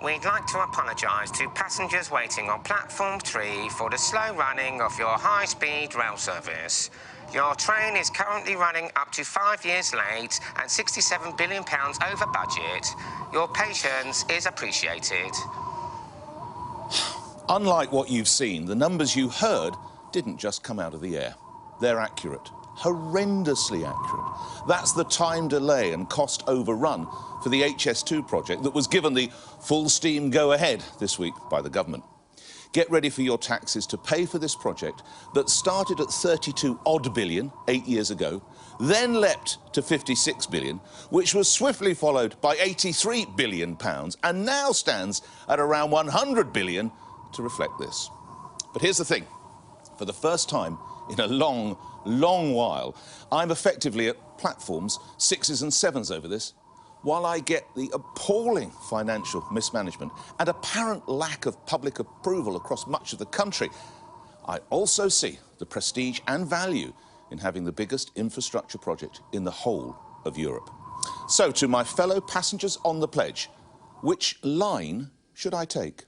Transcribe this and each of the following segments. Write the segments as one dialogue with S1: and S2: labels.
S1: we'd like to apologise to passengers waiting on platform 3 for the slow running of your high-speed rail service. Your train is currently running up to 5 years late and £67 billion over budget. Your patience is appreciated.
S2: Unlike what you've seen, the numbers you heard didn't just come out of the air. They're accurate, horrendously accurate. That's the time delay and cost overrun for the HS2 project that was given the full steam go-ahead this week by the government. Get ready for your taxes to pay for this project that started at 32 odd billion 8 years ago, then leapt to 56 billion, which was swiftly followed by 83 billion pounds, and now stands at around 100 billion to reflect this. But here's the thing. For the first time in a long, long while, I'm effectively at platforms 6s and 7s over this, while I get the appalling financial mismanagement and apparent lack of public approval across much of the country. I also see the prestige and value in having the biggest infrastructure project in the whole of Europe. So, to my fellow passengers on the pledge, which line should I take?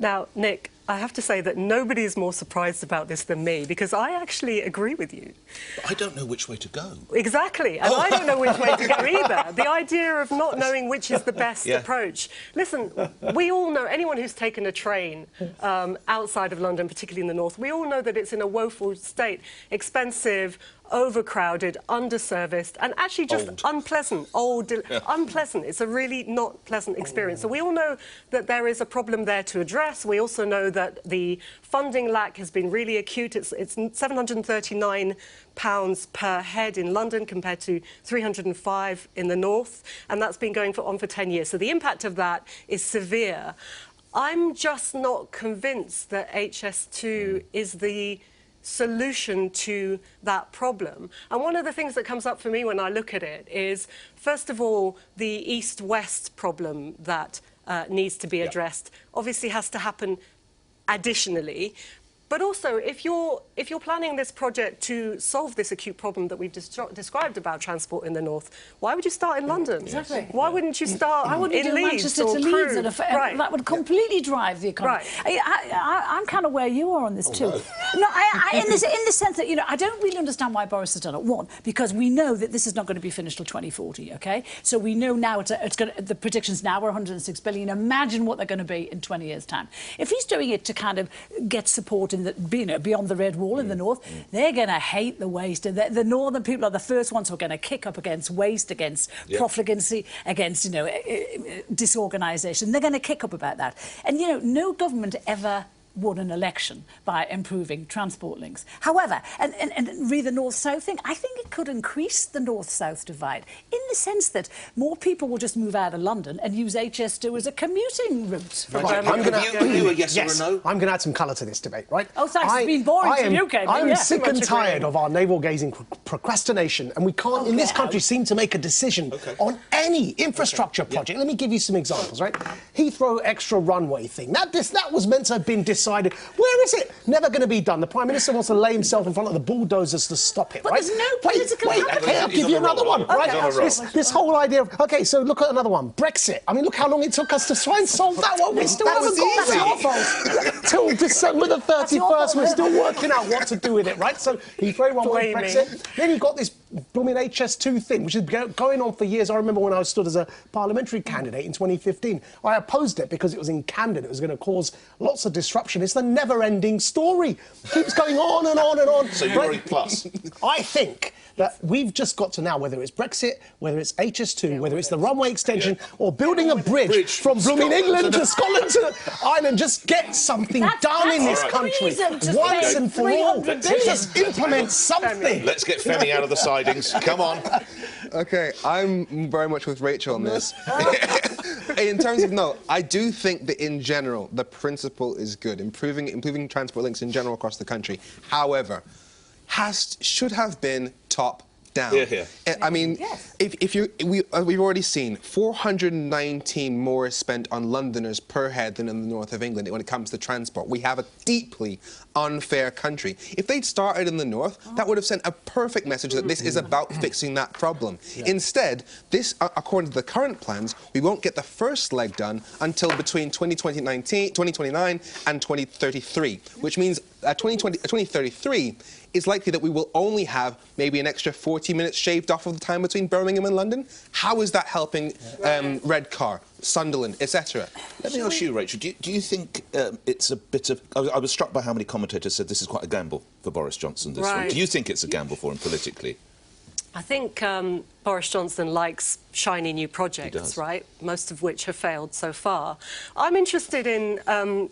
S3: Now, Nick, I have to say that nobody is more surprised about this than me, because I actually agree with you.
S2: But I don't know which way to go.
S3: Exactly, and I don't know which way to go either. The idea of not knowing which is the best approach. Listen, we all know, anyone who's taken a train outside of London, particularly in the north, we all know that it's in a woeful state, expensive, overcrowded, underserviced, and actually just unpleasant, unpleasant. It's a really not pleasant experience. So we all know that there is a problem there to address. We also know that the funding lack has been really acute. It's £739 per head in London compared to 305 in the north, and that's been going on for 10 years. So the impact of that is severe. I'm just not convinced that HS2 is the solution to that problem. And one of the things that comes up for me when I look at it is, first of all, the east-west problem that needs to be addressed obviously has to happen additionally. But also, if you're planning this project to solve this acute problem that we've described about transport in the north, why would you start in London?
S4: Exactly.
S3: Why wouldn't you start in Leeds
S4: Manchester
S3: or
S4: to
S3: Crewe?
S4: Leeds? That would completely drive the economy. I'm kind of where you are on this too. No, in the sense that, you know, I don't really understand why Boris has done it. One, because we know that this is not going to be finished till 2040. Okay, so we know now the predictions now are 106 billion. Imagine what they're going to be in 20 years' time. If he's doing it to kind of get support in the, you know, beyond the Red Wall in the north, they're going to hate the waste. And the northern people are the first ones who are going to kick up against waste, against profligacy, against, you know, disorganisation. They're going to kick up about that. And, you know, no government ever won an election by improving transport links. However, and re the north-south thing, I think it could increase the north-south divide in the sense that more people will just move out of London and use HS2 as a commuting route.
S5: Right. I'm going to yes or a no? I'm going to add some colour to this debate, right?
S4: Oh, thanks. It's been boring since you came.
S5: I'm sick and tired of our navel-gazing procrastination, and we can't, in this country, seem to make a decision on any infrastructure project. Let me give you some examples, right? Heathrow extra runway thing. That was meant to have been decided. Where is it? Never going to be done. The Prime Minister wants to lay himself in front of the bulldozers to stop it,
S4: but
S5: right?
S4: There's no political...
S5: Wait, I'll give you another one, right? This whole idea of... OK, so look at another one. Brexit. I mean, look how long it took us to try and solve that one. We still haven't got that till December the 31st. We're still working out what to do with it, right? So Heathrow runway, Brexit. Then you got this blooming HS2 thing, which is going on for years. I remember when I stood as a parliamentary candidate in 2015. I opposed it because it was in Camden. It was going to cause lots of disruption. It's the never-ending story. It keeps going on and on and on.
S2: So you're a plus.
S5: I think that we've just got to now, whether it's Brexit, whether it's HS2, whether it's the runway extension, or building a bridge from blooming England to Scotland to Ireland, just get something done in this country once and for all. Just implement something.
S2: Let's get Femi out of the sidings. Come on.
S6: OK, I'm very much with Rachel on this. In terms of, no, I do think that in general, the principle is good, improving transport links in general across the country. However, should have been top down. I mean, we've already seen 419 more spent on Londoners per head than in the north of England when it comes to transport. We have a deeply unfair country. If they'd started in the north, that would have sent a perfect message that this is about fixing that problem. Instead, this, according to the current plans, we won't get the first leg done until between 2029 and 2033, which means 2033 is likely that we will only have maybe an extra 40 minutes shaved off of the time between Birmingham and London. How is that helping Redcar, Sunderland, etc.?
S2: Let me ask you, Rachel, do you think it's a bit of... I was struck by how many commentators said this is quite a gamble for Boris Johnson this week. Do you think it's a gamble for him politically?
S3: I think Boris Johnson likes shiny new projects, right? Most of which have failed so far. I'm interested in...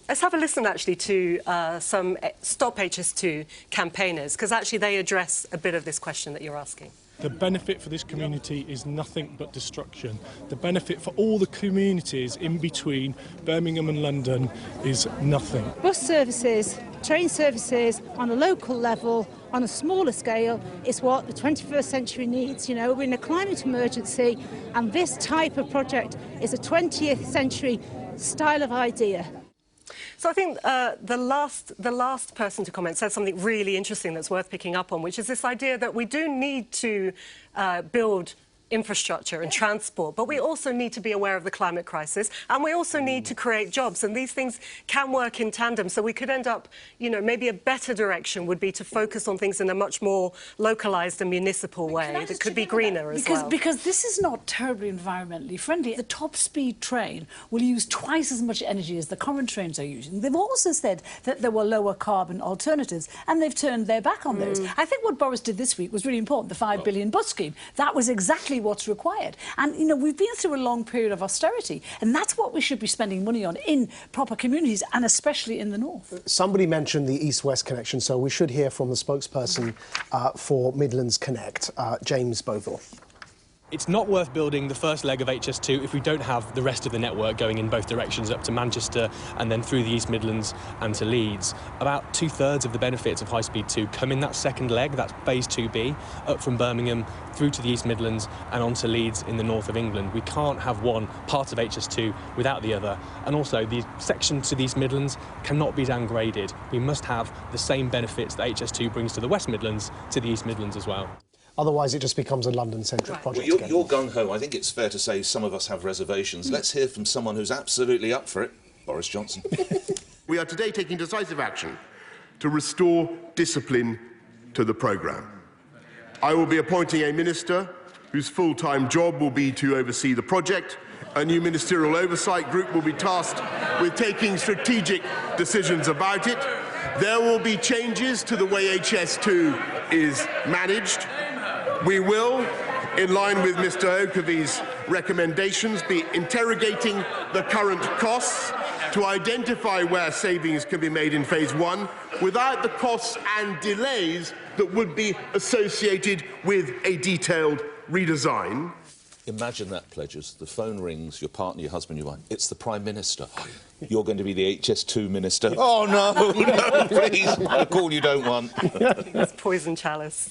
S3: let's have a listen, actually, to some Stop HS2 campaigners, because actually they address a bit of this question that you're asking.
S7: The benefit for this community is nothing but destruction. The benefit for all the communities in between Birmingham and London is nothing.
S8: Bus services, train services on a local level, on a smaller scale, is what the 21st century needs. You know, we're in a climate emergency, and this type of project is a 20th century style of idea.
S3: So I think the last person to comment said something really interesting that's worth picking up on, which is this idea that we do need to build infrastructure and transport, but we also need to be aware of the climate crisis, and we also need to create jobs, and these things can work in tandem. So we could end up, you know, maybe a better direction would be to focus on things in a much more localised and municipal way that could be greener as well.
S4: Because this is not terribly environmentally friendly. The top-speed train will use twice as much energy as the current trains are using. They've also said that there were lower carbon alternatives, and they've turned their back on those. I think what Boris did this week was really important, the £5 billion bus scheme. That was exactly what's required. And, you know, we've been through a long period of austerity, and that's what we should be spending money on in proper communities, and especially in the north.
S5: Somebody mentioned the east-west connection, so we should hear from the spokesperson for Midlands Connect, James Boville.
S9: It's not worth building the first leg of HS2 if we don't have the rest of the network going in both directions up to Manchester and then through the East Midlands and to Leeds. About 2/3 of the benefits of High Speed 2 come in that second leg, that's phase 2B, up from Birmingham through to the East Midlands and on to Leeds in the north of England. We can't have one part of HS2 without the other. And also, the section to the East Midlands cannot be downgraded. We must have the same benefits that HS2 brings to the West Midlands to the East Midlands as well.
S5: Otherwise, it just becomes a London-centric project.
S2: Well, you're gung-ho. I think it's fair to say some of us have reservations. Let's hear from someone who's absolutely up for it, Boris Johnson.
S10: We are today taking decisive action to restore discipline to the programme. I will be appointing a minister whose full-time job will be to oversee the project. A new ministerial oversight group will be tasked with taking strategic decisions about it. There will be changes to the way HS2 is managed. We will, in line with Mr Oakerby's recommendations, be interrogating the current costs to identify where savings can be made in phase 1 without the costs and delays that would be associated with a detailed redesign.
S2: Imagine that, Pledgers. The phone rings, your partner, your husband, your wife. It's the Prime Minister. You're going to be the HS2 Minister. Oh, no, no, please. A call you don't want.
S3: That's poison chalice.